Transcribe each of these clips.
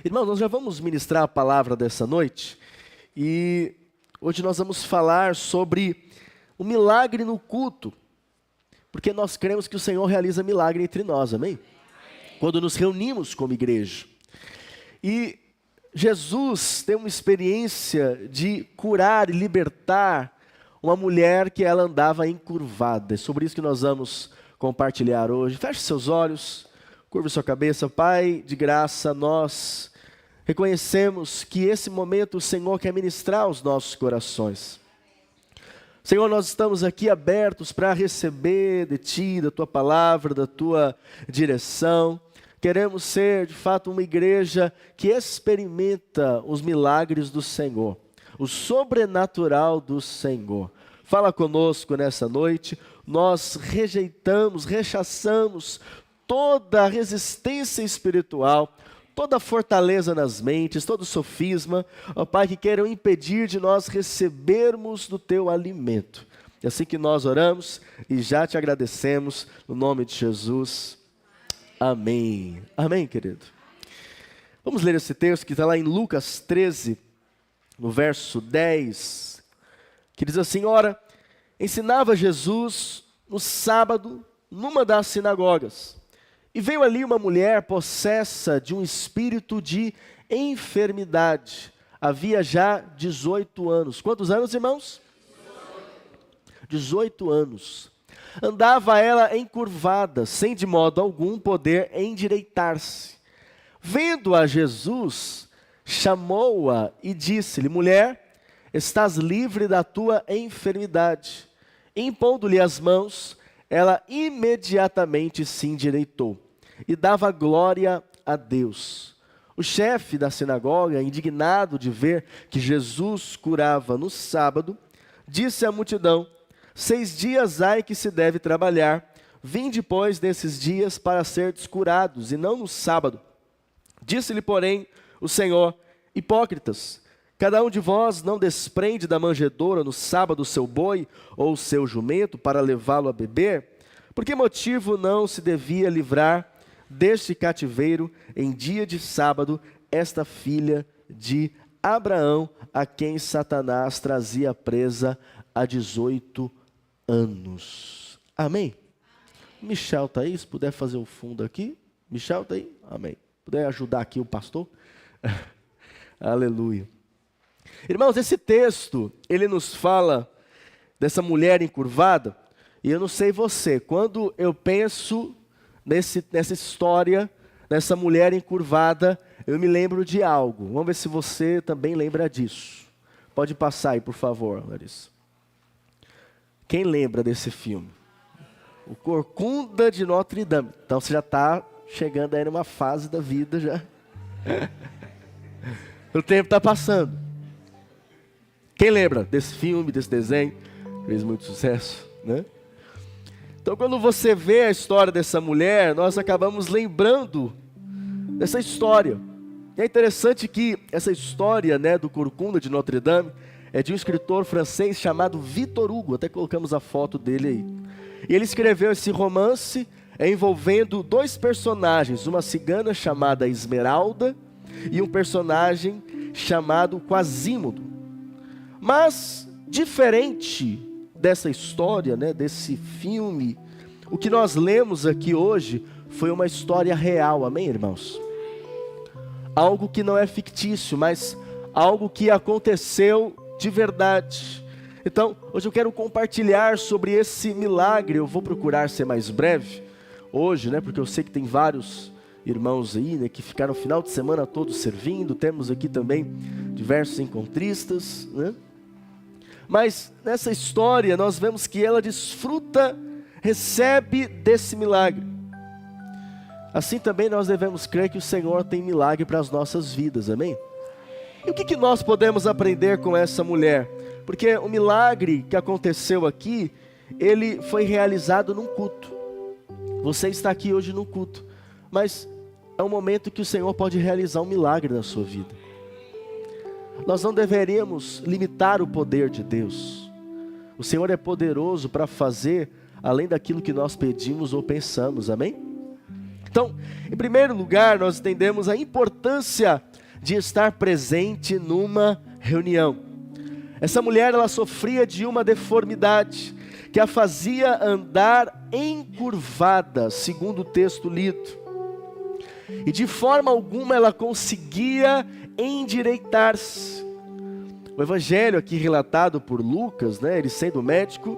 Irmãos, nós já vamos ministrar a palavra dessa noite e hoje nós vamos falar sobre o milagre no culto, porque nós cremos que o Senhor realiza milagre entre nós, amém? Quando nos reunimos como igreja. E Jesus tem uma experiência de curar e libertar uma mulher que ela andava encurvada. É sobre isso que nós vamos compartilhar hoje. Feche seus olhos, curve sua cabeça. Pai de graça, nós reconhecemos que esse momento o Senhor quer ministrar aos nossos corações. Senhor, nós estamos aqui abertos para receber de Ti, da Tua palavra, da Tua direção. Queremos ser, de fato, uma igreja que experimenta os milagres do Senhor, o sobrenatural do Senhor. Fala conosco nessa noite. Nós rejeitamos, rechaçamos toda a resistência espiritual, toda a fortaleza nas mentes, todo sofisma, ó Pai, que queiram impedir de nós recebermos do Teu alimento. É assim que nós oramos e já Te agradecemos, no nome de Jesus. Amém. Amém, querido. Vamos ler esse texto que está lá em Lucas 13, no verso 10, que diz assim: ora, ensinava Jesus no sábado numa das sinagogas. E veio ali uma mulher possessa de um espírito de enfermidade. Havia já 18 anos. Quantos anos, irmãos? 18 anos. Andava ela encurvada, sem de modo algum poder endireitar-se. Vendo-a Jesus, chamou-a e disse-lhe: mulher, estás livre da tua enfermidade. Impondo-lhe as mãos, ela imediatamente se endireitou e dava glória a Deus. O chefe da sinagoga, indignado de ver que Jesus curava no sábado, disse à multidão: 6 dias há em que se deve trabalhar, vinde, pois, nesses dias para serdes curados, e não no sábado. Disse-lhe, porém, o Senhor: hipócritas, cada um de vós não desprende da manjedoura no sábado o seu boi ou o seu jumento para levá-lo a beber? Por que motivo não se devia livrar deste cativeiro em dia de sábado esta filha de Abraão, a quem Satanás trazia presa há 18 anos? Amém? Michel está aí? Se puder fazer o fundo aqui. Michel está aí? Amém. Puder ajudar aqui o pastor? Aleluia. Irmãos, esse texto, ele nos fala dessa mulher encurvada, e eu não sei você, quando eu penso nessa história, nessa mulher encurvada, eu me lembro de algo. Vamos ver se você também lembra disso. Pode passar aí, por favor, Larissa. Quem lembra desse filme? O Corcunda de Notre Dame. Então você já está chegando aí numa fase da vida já. O tempo está passando. Quem lembra desse filme, desse desenho? Fez muito sucesso, né? Então, quando você vê a história dessa mulher, nós acabamos lembrando dessa história. E é interessante que essa história, né, do Corcunda de Notre Dame é de um escritor francês chamado Victor Hugo. Até colocamos a foto dele aí. E ele escreveu esse romance envolvendo 2 personagens, uma cigana chamada Esmeralda e um personagem chamado Quasimodo. Mas, diferente dessa história, né, desse filme, o que nós lemos aqui hoje foi uma história real, amém, irmãos? Algo que não é fictício, mas algo que aconteceu de verdade. Então, hoje eu quero compartilhar sobre esse milagre. Eu vou procurar ser mais breve hoje, né, porque eu sei que tem vários irmãos aí, né, que ficaram o final de semana todo servindo. Temos aqui também diversos encontristas, né? Mas nessa história nós vemos que ela desfruta, recebe desse milagre. Assim também nós devemos crer que o Senhor tem milagre para as nossas vidas, amém? E o que nós podemos aprender com essa mulher? Porque o milagre que aconteceu aqui, ele foi realizado num culto. Você está aqui hoje no culto, mas é um momento que o Senhor pode realizar um milagre na sua vida. Nós não deveríamos limitar o poder de Deus. O Senhor é poderoso para fazer além daquilo que nós pedimos ou pensamos, amém? Então, em primeiro lugar, nós entendemos a importância de estar presente numa reunião. Essa mulher, ela sofria de uma deformidade que a fazia andar encurvada, segundo o texto lido. E de forma alguma ela conseguia endireitar-se. O evangelho aqui relatado por Lucas, ele sendo médico,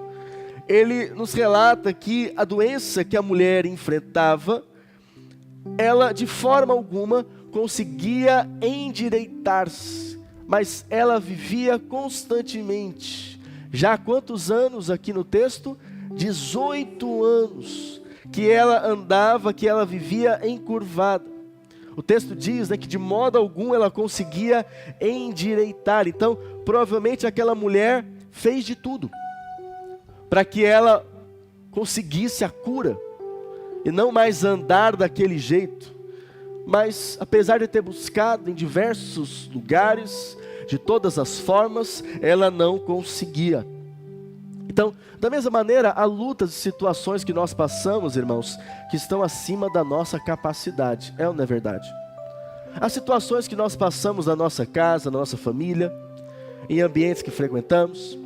ele nos relata que a doença que a mulher enfrentava, ela de forma alguma conseguia endireitar-se, mas ela vivia constantemente. Já há quantos anos aqui no texto? 18 anos que ela andava, que ela vivia encurvada. O texto diz que de modo algum ela conseguia endireitar. Então, provavelmente aquela mulher fez de tudo para que ela conseguisse a cura e não mais andar daquele jeito. Mas apesar de ter buscado em diversos lugares, de todas as formas, ela não conseguia. Então, da mesma maneira, há lutas e situações que nós passamos, irmãos, que estão acima da nossa capacidade. É ou não é verdade? Há situações que nós passamos na nossa casa, na nossa família, em ambientes que frequentamos,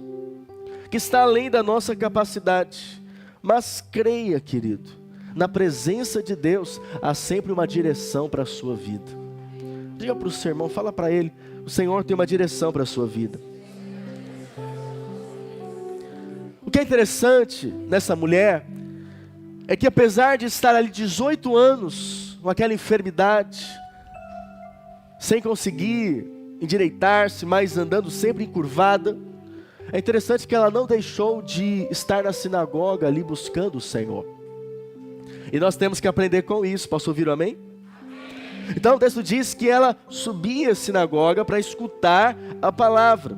que está além da nossa capacidade. Mas creia, querido, na presença de Deus há sempre uma direção para a sua vida. Diga para o seu irmão, fala para ele, o Senhor tem uma direção para a sua vida. O que é interessante nessa mulher é que apesar de estar ali 18 anos com aquela enfermidade, sem conseguir endireitar-se, mas andando sempre encurvada, é interessante que ela não deixou de estar na sinagoga ali buscando o Senhor. E nós temos que aprender com isso. Posso ouvir um amém? Então o texto diz que ela subia à sinagoga para escutar a palavra.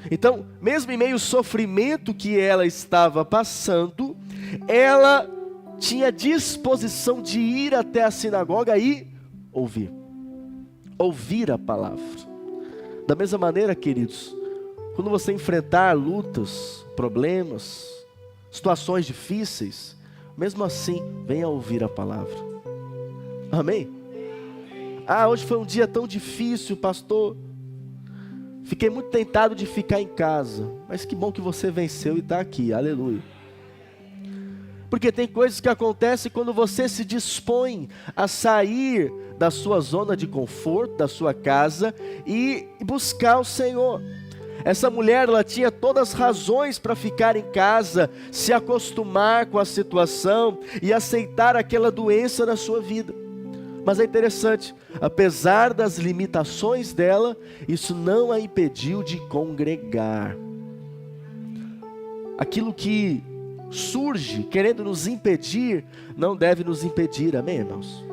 Então, mesmo em meio ao sofrimento que ela estava passando, ela tinha disposição de ir até a sinagoga e ouvir a palavra. Da mesma maneira, queridos, quando você enfrentar lutas, problemas, situações difíceis, mesmo assim, venha ouvir a palavra. Amém? Hoje foi um dia tão difícil, pastor. Fiquei muito tentado de ficar em casa. Mas que bom que você venceu e está aqui, aleluia. Porque tem coisas que acontecem quando você se dispõe a sair da sua zona de conforto, da sua casa e buscar o Senhor. Essa mulher, ela tinha todas as razões para ficar em casa, se acostumar com a situação e aceitar aquela doença na sua vida. Mas é interessante, apesar das limitações dela, isso não a impediu de congregar. Aquilo que surge querendo nos impedir, não deve nos impedir, amém, irmãos?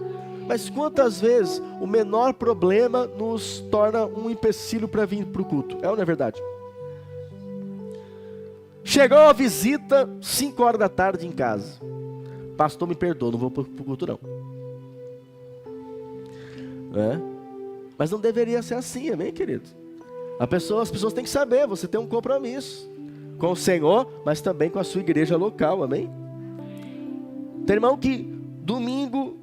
Mas quantas vezes o menor problema nos torna um empecilho para vir para o culto? É ou não é verdade? Chegou a visita 5 horas da tarde em casa. Pastor, me perdoa, não vou para o culto não. Mas não deveria ser assim, amém, querido? As pessoas têm que saber, você tem um compromisso com o Senhor, mas também com a sua igreja local, amém? Tem irmão que domingo,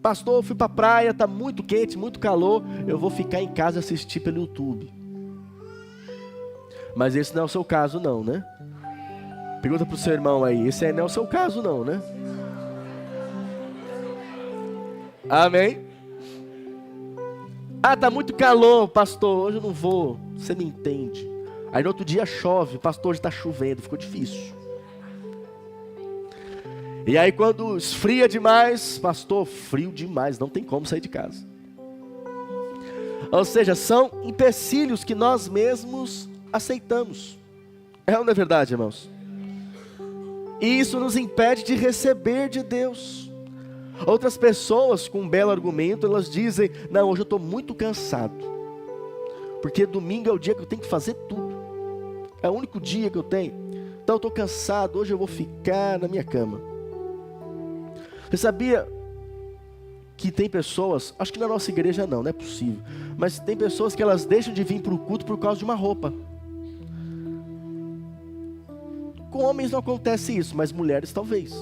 pastor, eu fui para a praia, está muito quente, muito calor, eu vou ficar em casa e assistir pelo YouTube. Mas esse não é o seu caso não, né? Pergunta para o seu irmão aí, esse aí não é o seu caso não, né? Amém? Tá muito calor, pastor, hoje eu não vou, você me entende. Aí no outro dia chove, pastor, hoje está chovendo, ficou difícil. E aí quando esfria demais, pastor, frio demais, não tem como sair de casa. Ou seja, são empecilhos que nós mesmos aceitamos. É ou não é verdade, irmãos? E isso nos impede de receber de Deus. Outras pessoas com um belo argumento, elas dizem, não, hoje eu estou muito cansado. Porque domingo é o dia que eu tenho que fazer tudo. É o único dia que eu tenho. Então eu estou cansado, hoje eu vou ficar na minha cama. Você sabia que tem pessoas, acho que na nossa igreja não é possível, mas tem pessoas que elas deixam de vir para o culto por causa de uma roupa. Com homens não acontece isso, mas mulheres talvez.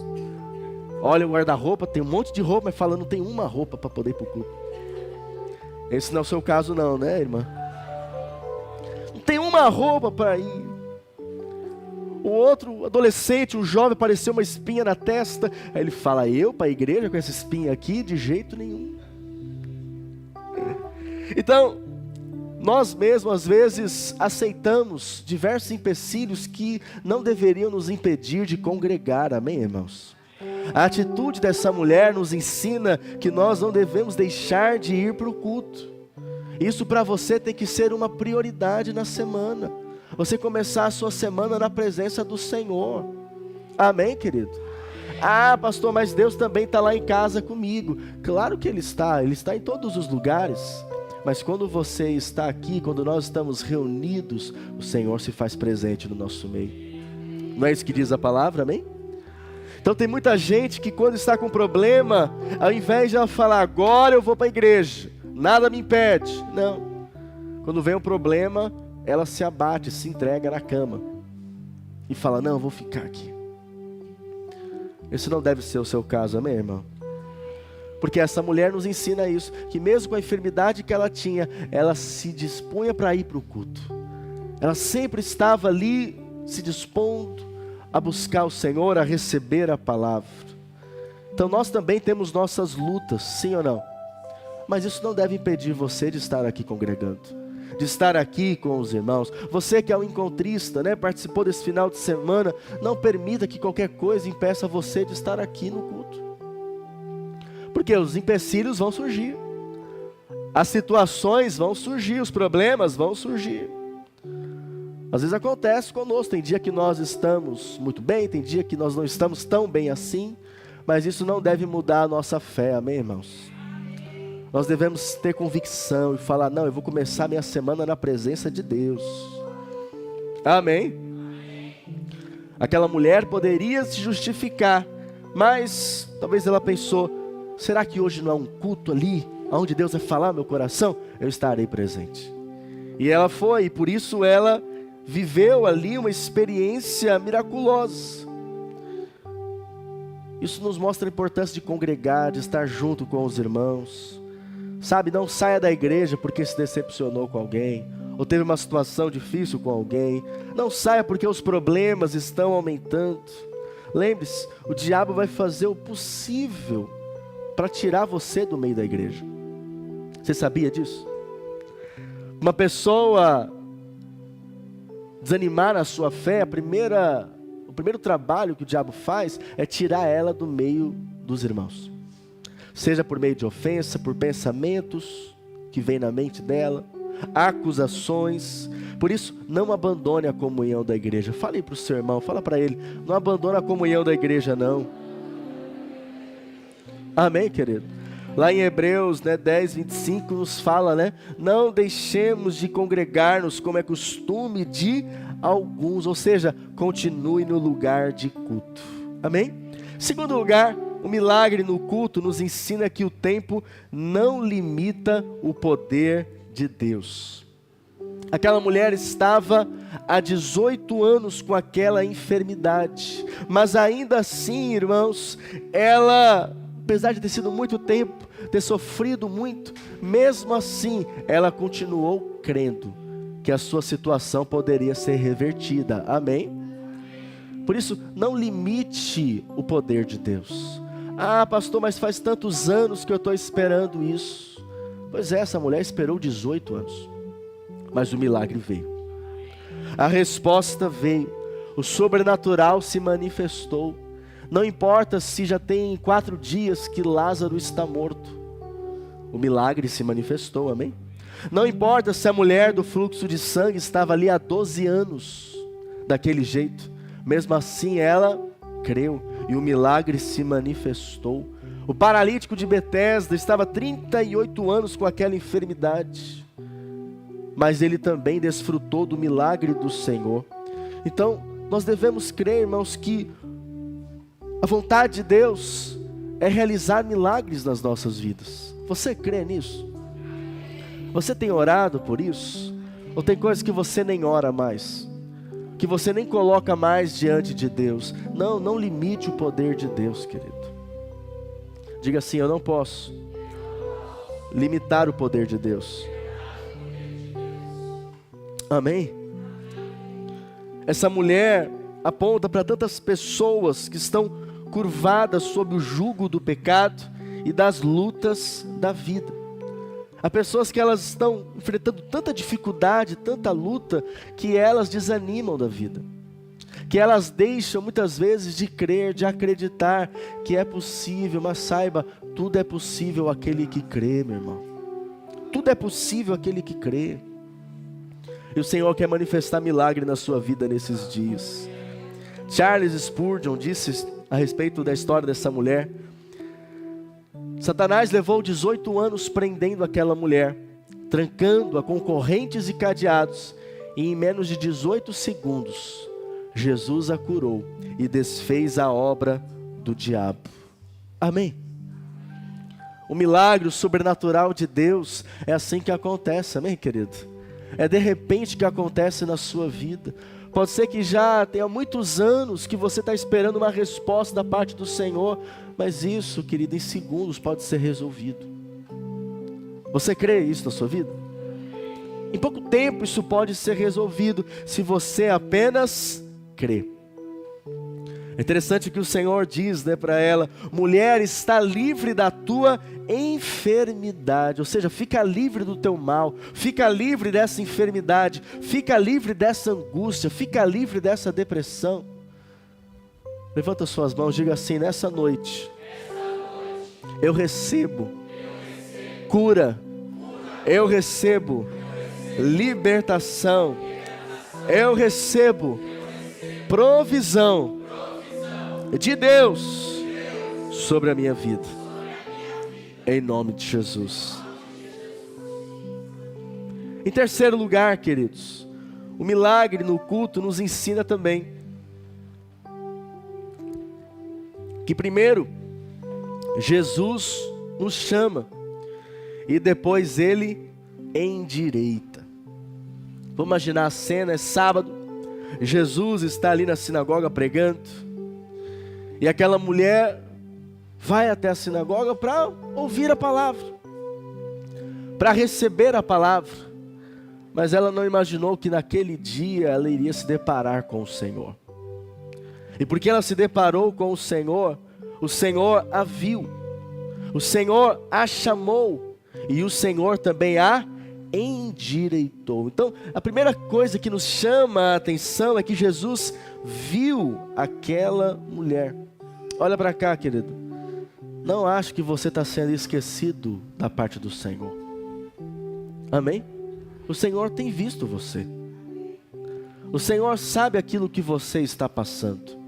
Olha o guarda-roupa, tem um monte de roupa, mas falando tem uma roupa para poder ir para o culto. Esse não é o seu caso não, né, irmã? Não tem uma roupa para ir. O outro adolescente, o jovem, apareceu uma espinha na testa. Aí ele fala, eu para a igreja com essa espinha aqui? De jeito nenhum. Então, nós mesmos às vezes aceitamos diversos empecilhos que não deveriam nos impedir de congregar, amém, irmãos? A atitude dessa mulher nos ensina que nós não devemos deixar de ir para o culto. Isso para você tem que ser uma prioridade na semana. Você começar a sua semana na presença do Senhor. Amém, querido? Ah, pastor, mas Deus também está lá em casa comigo. Claro que Ele está em todos os lugares. Mas quando você está aqui, quando nós estamos reunidos, o Senhor se faz presente no nosso meio. Não é isso que diz a palavra, amém? Então tem muita gente que quando está com problema, ao invés de ela falar, agora eu vou para a igreja, nada me impede. Não. Quando vem um problema, ela se abate, se entrega na cama. E fala, não, eu vou ficar aqui. Esse não deve ser o seu caso, amém, irmão? Porque essa mulher nos ensina isso, que mesmo com a enfermidade que ela tinha, ela se dispunha para ir para o culto. Ela sempre estava ali, se dispondo a buscar o Senhor, a receber a palavra. Então nós também temos nossas lutas, sim ou não? Mas isso não deve impedir você de estar aqui congregando, de estar aqui com os irmãos. Você que é um encontrista, né, participou desse final de semana, não permita que qualquer coisa impeça você de estar aqui no culto. Porque os empecilhos vão surgir, as situações vão surgir, os problemas vão surgir. Às vezes acontece conosco, tem dia que nós estamos muito bem, tem dia que nós não estamos tão bem assim, mas isso não deve mudar a nossa fé, amém, irmãos? Nós devemos ter convicção e falar, não, eu vou começar minha semana na presença de Deus. Amém? Aquela mulher poderia se justificar, mas talvez ela pensou, será que hoje não há um culto ali, onde Deus vai falar no meu coração? Eu estarei presente. E ela foi, e por isso ela viveu ali uma experiência miraculosa. Isso nos mostra a importância de congregar, de estar junto com os irmãos. Sabe, não saia da igreja porque se decepcionou com alguém, ou teve uma situação difícil com alguém. Não saia porque os problemas estão aumentando. Lembre-se, o diabo vai fazer o possível para tirar você do meio da igreja. Você sabia disso? Uma pessoa desanimar a sua fé, o primeiro trabalho que o diabo faz é tirar ela do meio dos irmãos. Seja por meio de ofensa, por pensamentos que vêm na mente dela, acusações. Por isso, não abandone a comunhão da igreja. Fale para o seu irmão, fala para ele, não abandone a comunhão da igreja não. Amém, querido? Lá em Hebreus 10, 25 nos fala, não deixemos de congregar-nos como é costume de alguns, ou seja, continue no lugar de culto. Amém? Segundo lugar, o milagre no culto nos ensina que o tempo não limita o poder de Deus. Aquela mulher estava há 18 anos com aquela enfermidade, mas ainda assim, irmãos, ela, apesar de ter sido muito tempo, ter sofrido muito, mesmo assim, ela continuou crendo que a sua situação poderia ser revertida. Amém? Por isso, não limite o poder de Deus. Ah, pastor, mas faz tantos anos que eu estou esperando isso. Pois é, essa mulher esperou 18 anos, mas o milagre veio. A resposta veio, o sobrenatural se manifestou. Não importa se já tem 4 dias que Lázaro está morto, o milagre se manifestou, amém? Não importa se a mulher do fluxo de sangue estava ali há 12 anos, daquele jeito, mesmo assim ela creu e o milagre se manifestou. O paralítico de Betesda estava 38 anos com aquela enfermidade, mas ele também desfrutou do milagre do Senhor. Então, nós devemos crer, irmãos, que a vontade de Deus é realizar milagres nas nossas vidas. Você crê nisso? Você tem orado por isso? Ou tem coisas que você nem ora mais? Que você nem coloca mais diante de Deus? Não limite o poder de Deus, querido. Diga assim, eu não posso limitar o poder de Deus. Amém? Essa mulher aponta para tantas pessoas que estão curvadas sob o jugo do pecado e das lutas da vida. Há pessoas que elas estão enfrentando tanta dificuldade, tanta luta, que elas desanimam da vida. Que elas deixam muitas vezes de crer, de acreditar que é possível, mas saiba, tudo é possível aquele que crê, meu irmão. Tudo é possível aquele que crê. E o Senhor quer manifestar milagre na sua vida nesses dias. Charles Spurgeon disse a respeito da história dessa mulher: Satanás levou 18 anos prendendo aquela mulher, trancando-a com correntes e cadeados, e em menos de 18 segundos, Jesus a curou e desfez a obra do diabo. Amém? O milagre, o sobrenatural de Deus é assim que acontece, amém, querido? É de repente que acontece na sua vida. Pode ser que já tenha muitos anos que você está esperando uma resposta da parte do Senhor, mas isso, querido, em segundos pode ser resolvido. Você crê isso na sua vida? Em pouco tempo isso pode ser resolvido, se você apenas crê. É interessante que o Senhor diz, para ela: mulher, está livre da tua enfermidade. Ou seja, fica livre do teu mal, fica livre dessa enfermidade, fica livre dessa angústia, fica livre dessa depressão. Levanta suas mãos, diga assim: nessa noite eu recebo cura, eu recebo libertação, eu recebo provisão de Deus sobre a minha vida, em nome de Jesus. Em terceiro lugar, queridos, o milagre no culto nos ensina também que primeiro Jesus nos chama e depois Ele endireita. Vamos imaginar a cena: é sábado, Jesus está ali na sinagoga pregando, e aquela mulher vai até a sinagoga para ouvir a palavra, para receber a palavra, mas ela não imaginou que naquele dia ela iria se deparar com o Senhor. E porque ela se deparou com o Senhor a viu, o Senhor a chamou, e o Senhor também a endireitou. Então, a primeira coisa que nos chama a atenção é que Jesus viu aquela mulher. Olha para cá, querido. Não acho que você está sendo esquecido da parte do Senhor. Amém? O Senhor tem visto você. O Senhor sabe aquilo que você está passando.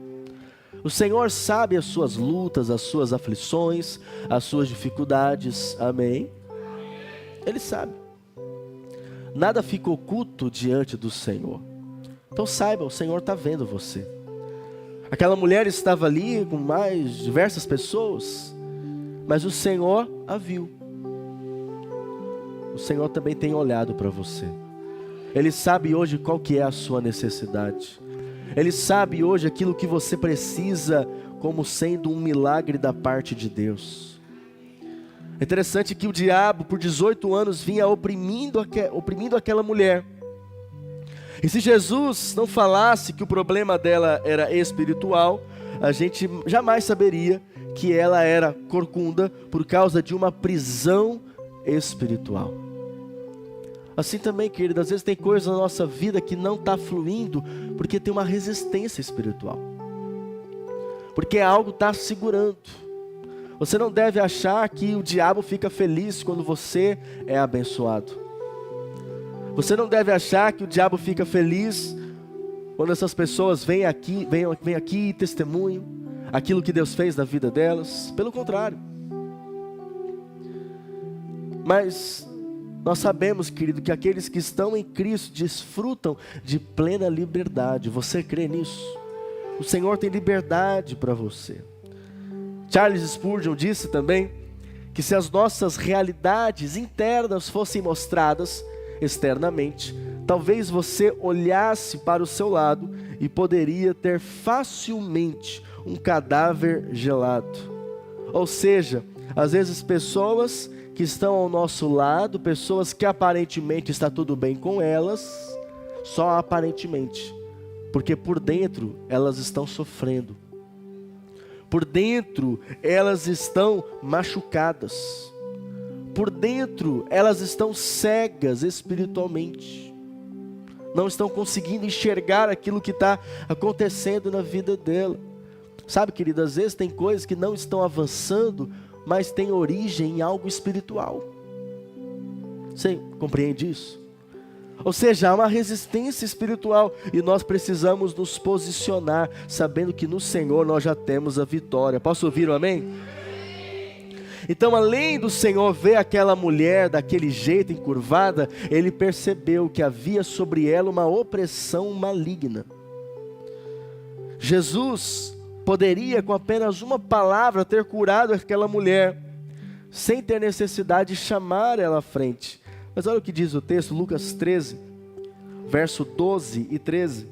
O Senhor sabe as suas lutas, as suas aflições, as suas dificuldades. Amém? Ele sabe. Nada fica oculto diante do Senhor. Então saiba, o Senhor está vendo você. Aquela mulher estava ali com mais diversas pessoas, mas o Senhor a viu. O Senhor também tem olhado para você. Ele sabe hoje qual que é a sua necessidade. Ele sabe hoje aquilo que você precisa como sendo um milagre da parte de Deus. É interessante que o diabo por 18 anos vinha oprimindo aquela mulher. E se Jesus não falasse que o problema dela era espiritual, a gente jamais saberia que ela era corcunda por causa de uma prisão espiritual. Assim também, querido, às vezes tem coisas na nossa vida que não está fluindo porque tem uma resistência espiritual, porque algo está segurando. Você não deve achar que o diabo fica feliz quando você é abençoado. Você não deve achar que o diabo fica feliz quando essas pessoas vêm aqui e testemunham aquilo que Deus fez na vida delas. Pelo contrário. Mas nós sabemos, querido, que aqueles que estão em Cristo desfrutam de plena liberdade. Você crê nisso? O Senhor tem liberdade para você. Charles Spurgeon disse também que se as nossas realidades internas fossem mostradas externamente, talvez você olhasse para o seu lado e poderia ter facilmente um cadáver gelado. Ou seja, às vezes pessoas que estão ao nosso lado, pessoas que aparentemente está tudo bem com elas, só aparentemente, porque por dentro elas estão sofrendo. Por dentro elas estão machucadas. Por dentro elas estão cegas espiritualmente. Não estão conseguindo enxergar aquilo que está acontecendo na vida dela. Sabe, querido, às vezes tem coisas que não estão avançando, mas tem origem em algo espiritual. Você compreende isso? Ou seja, há uma resistência espiritual e nós precisamos nos posicionar, sabendo que no Senhor nós já temos a vitória. Posso ouvir um amém? Então, além do Senhor ver aquela mulher daquele jeito encurvada, Ele percebeu que havia sobre ela uma opressão maligna. Jesus poderia com apenas uma palavra ter curado aquela mulher, sem ter necessidade de chamar ela à frente. Mas olha o que diz o texto, Lucas 13, verso 12 e 13.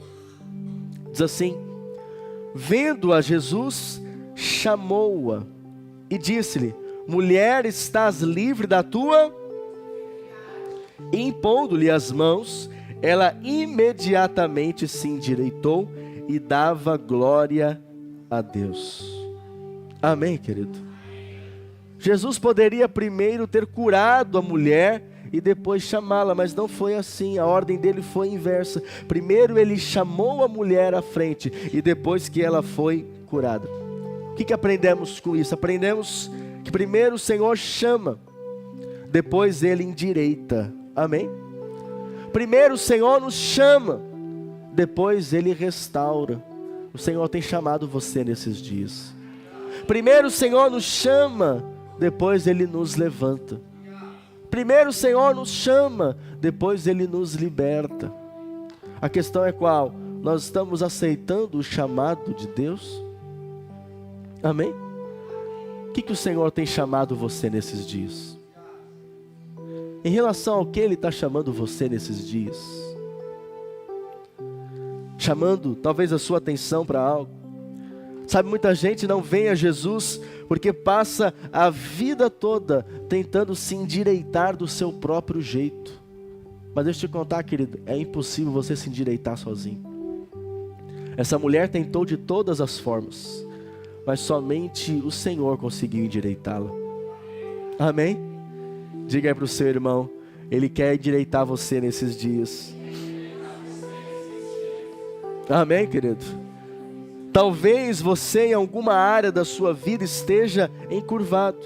Diz assim: vendo-a Jesus, chamou-a e disse-lhe: mulher, estás livre da tua... E impondo-lhe as mãos, ela imediatamente se endireitou e dava glória a Deus. Amém, querido? Jesus poderia primeiro ter curado a mulher e depois chamá-la, mas não foi assim. A ordem dele foi inversa. Primeiro ele chamou a mulher à frente e depois que ela foi curada. O que aprendemos com isso? Aprendemos que primeiro o Senhor chama, depois Ele endireita. Amém? Primeiro o Senhor nos chama, depois Ele restaura. O Senhor tem chamado você nesses dias. Primeiro o Senhor nos chama, depois Ele nos levanta. Primeiro o Senhor nos chama, depois Ele nos liberta. A questão é qual? Nós estamos aceitando o chamado de Deus? Amém? O que o Senhor tem chamado você nesses dias? Em relação ao que Ele está chamando você nesses dias? Chamando talvez a sua atenção para algo. Sabe, muita gente não vem a Jesus porque passa a vida toda tentando se endireitar do seu próprio jeito. Mas deixa eu te contar, querido, é impossível você se endireitar sozinho. Essa mulher tentou de todas as formas, mas somente o Senhor conseguiu endireitá-la. Amém? Diga aí para o seu irmão, Ele quer endireitar você nesses dias. Amém, querido? Talvez você em alguma área da sua vida esteja encurvado.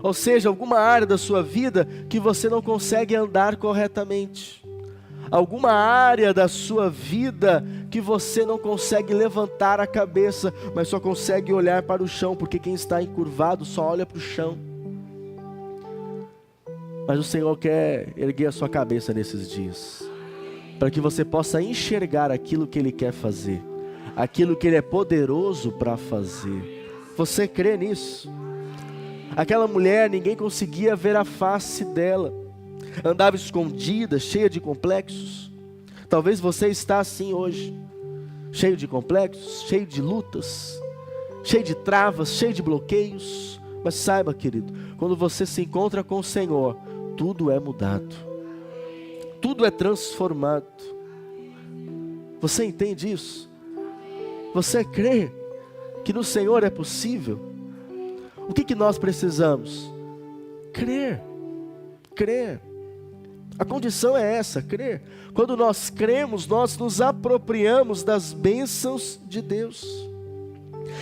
Ou seja, alguma área da sua vida que você não consegue andar corretamente. Alguma área da sua vida que você não consegue levantar a cabeça, mas só consegue olhar para o chão, porque quem está encurvado só olha para o chão. Mas o Senhor quer erguer a sua cabeça nesses dias, para que você possa enxergar aquilo que Ele quer fazer, aquilo que Ele é poderoso para fazer. Você crê nisso? Aquela mulher, ninguém conseguia ver a face dela, andava escondida, cheia de complexos. Talvez você está assim hoje, cheio de complexos, cheio de lutas, cheio de travas, cheio de bloqueios. Mas saiba, querido, quando você se encontra com o Senhor, tudo é mudado, tudo é transformado. Você entende isso? Você crê que no Senhor é possível? O que nós precisamos? Crer. Crer. A condição é essa, crer. Quando nós cremos, nós nos apropriamos das bênçãos de Deus.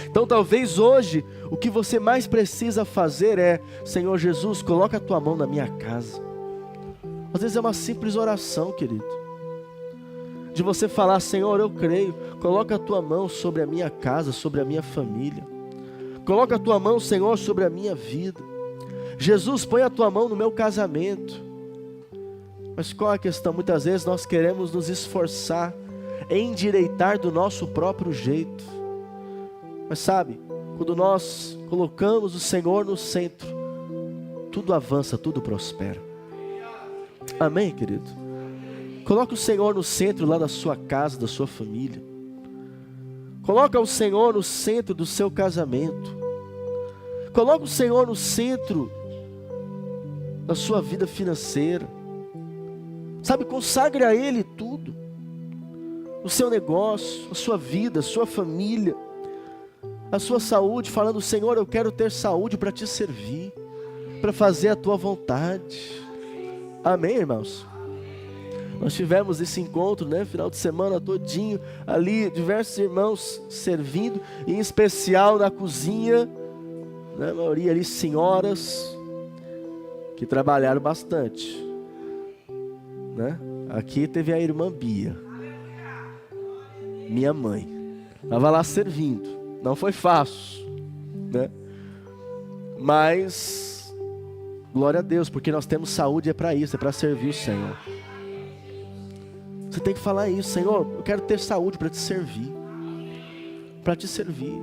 Então talvez hoje, o que você mais precisa fazer é: Senhor Jesus, coloca a tua mão na minha casa. Às vezes é uma simples oração, querido, de você falar: Senhor, eu creio, coloca a tua mão sobre a minha casa, sobre a minha família. Coloca a tua mão, Senhor, sobre a minha vida. Jesus, põe a tua mão no meu casamento. Mas qual a questão? Muitas vezes nós queremos nos esforçar em endireitar do nosso próprio jeito. Mas sabe, quando nós colocamos o Senhor no centro, tudo avança, tudo prospera. Amém, querido? Coloca o Senhor no centro lá da sua casa, da sua família. Coloca o Senhor no centro do seu casamento. Coloca o Senhor no centro na sua vida financeira. Sabe, consagre a Ele tudo. O seu negócio, a sua vida, a sua família, a sua saúde, falando: Senhor, eu quero ter saúde para te servir, para fazer a tua vontade. Amém, irmãos? Nós tivemos esse encontro, né, final de semana todinho, ali, diversos irmãos servindo, em especial na cozinha, né, a maioria ali senhoras, que trabalharam bastante, né? Aqui teve a irmã Bia, minha mãe, estava lá servindo, não foi fácil, né? Mas, glória a Deus, porque nós temos saúde, é para isso, é para servir o Senhor. Você tem que falar isso: Senhor, eu quero ter saúde para te servir. Para te servir.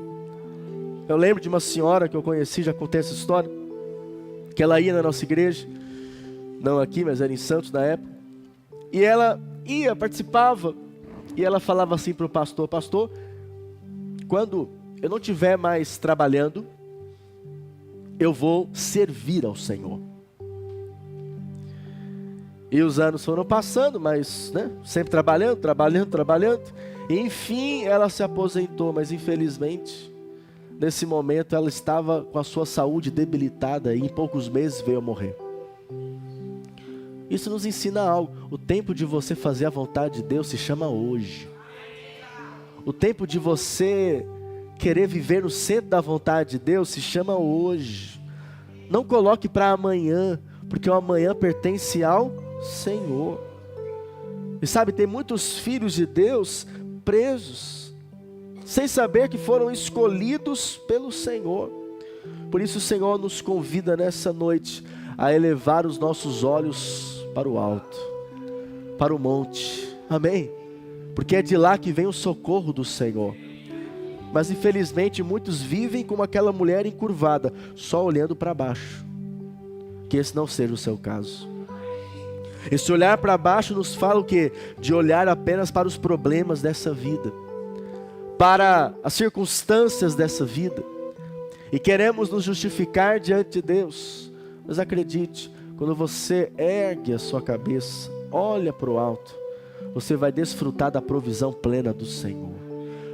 Eu lembro de uma senhora que eu conheci, já contei essa história, que ela ia na nossa igreja, não aqui, mas era em Santos na época, e ela ia, participava, e ela falava assim para o pastor: pastor, quando eu não estiver mais trabalhando, eu vou servir ao Senhor. E os anos foram passando, mas, né, sempre trabalhando. E enfim, ela se aposentou, mas infelizmente, nesse momento, ela estava com a sua saúde debilitada e em poucos meses veio a morrer. Isso nos ensina algo: o tempo de você fazer a vontade de Deus se chama hoje. O tempo de você querer viver no centro da vontade de Deus se chama hoje. Não coloque para amanhã, porque o amanhã pertence ao Senhor. E sabe, tem muitos filhos de Deus presos, sem saber que foram escolhidos pelo Senhor. Por isso o Senhor nos convida nessa noite a elevar os nossos olhos para o alto, para o monte. Amém? Porque é de lá que vem o socorro do Senhor. Mas infelizmente muitos vivem como aquela mulher encurvada, só olhando para baixo. Que esse não seja o seu caso. Esse olhar para baixo nos fala o quê? De olhar apenas para os problemas dessa vida, para as circunstâncias dessa vida, e queremos nos justificar diante de Deus. Mas acredite, quando você ergue a sua cabeça, olha para o alto, você vai desfrutar da provisão plena do Senhor.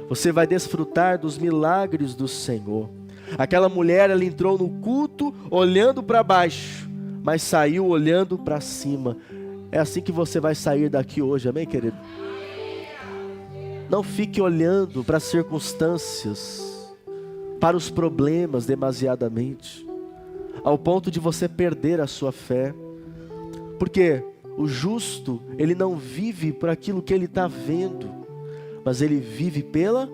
Você vai desfrutar dos milagres do Senhor. Aquela mulher, ela entrou no culto olhando para baixo, mas saiu olhando para cima. É assim que você vai sair daqui hoje, amém, querido? Não fique olhando para as circunstâncias, para os problemas demasiadamente, ao ponto de você perder a sua fé. Porque o justo, ele não vive por aquilo que ele está vendo, mas ele vive pela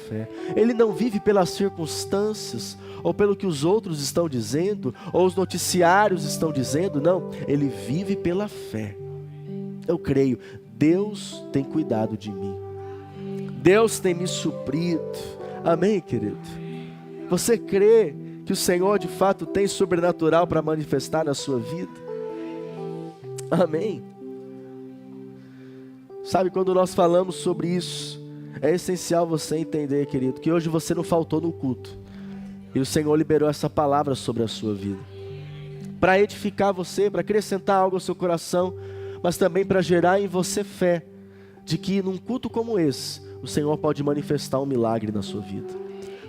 fé. Ele não vive pelas circunstâncias, ou pelo que os outros estão dizendo, ou os noticiários estão dizendo. Não, ele vive pela fé. Eu creio, Deus tem cuidado de mim, Deus tem me suprido. Amém, querido? Você crê que o Senhor de fato tem sobrenatural para manifestar na sua vida? Amém? Sabe, quando nós falamos sobre isso, é essencial você entender, querido, que hoje você não faltou no culto, e o Senhor liberou essa palavra sobre a sua vida, para edificar você, para acrescentar algo ao seu coração, mas também para gerar em você fé, de que num culto como esse, o Senhor pode manifestar um milagre na sua vida,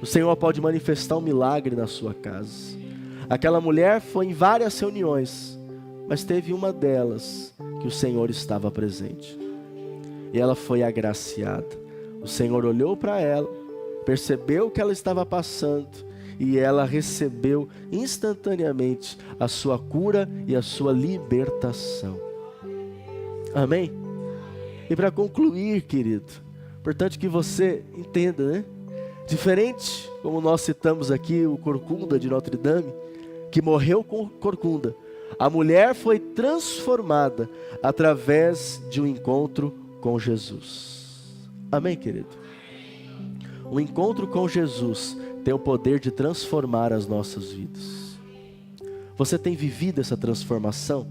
o Senhor pode manifestar um milagre na sua casa. Aquela mulher foi em várias reuniões, mas teve uma delas que o Senhor estava presente, e ela foi agraciada. O Senhor olhou para ela, percebeu o que ela estava passando, e ela recebeu instantaneamente a sua cura e a sua libertação. Amém? E para concluir, querido, importante que você entenda, né? Diferente, como nós citamos aqui o Corcunda de Notre Dame, que morreu com Corcunda, a mulher foi transformada através de um encontro com Jesus. Amém, querido? O encontro com Jesus tem o poder de transformar as nossas vidas. Você tem vivido essa transformação?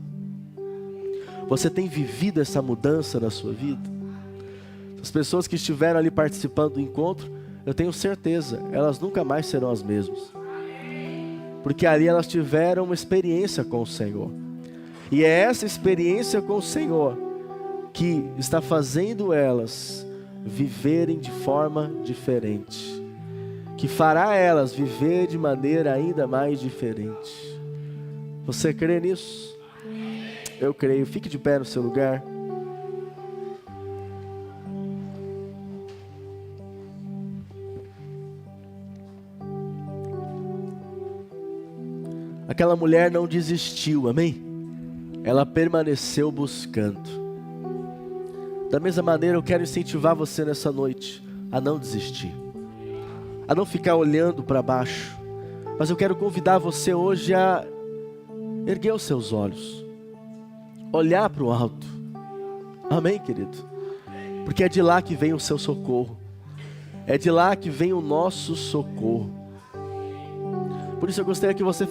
Você tem vivido essa mudança na sua vida? As pessoas que estiveram ali participando do encontro, eu tenho certeza, elas nunca mais serão as mesmas. Porque ali elas tiveram uma experiência com o Senhor. E é essa experiência com o Senhor que está fazendo elas viverem de forma diferente, que fará elas viver de maneira ainda mais diferente. Você crê nisso? Eu creio. Fique de pé no seu lugar. Aquela mulher não desistiu, amém? Ela permaneceu buscando. Da mesma maneira, eu quero incentivar você nessa noite a não desistir, a não ficar olhando para baixo, mas eu quero convidar você hoje a erguer os seus olhos, olhar para o alto, amém, querido? Porque é de lá que vem o seu socorro, é de lá que vem o nosso socorro. Por isso eu gostaria que você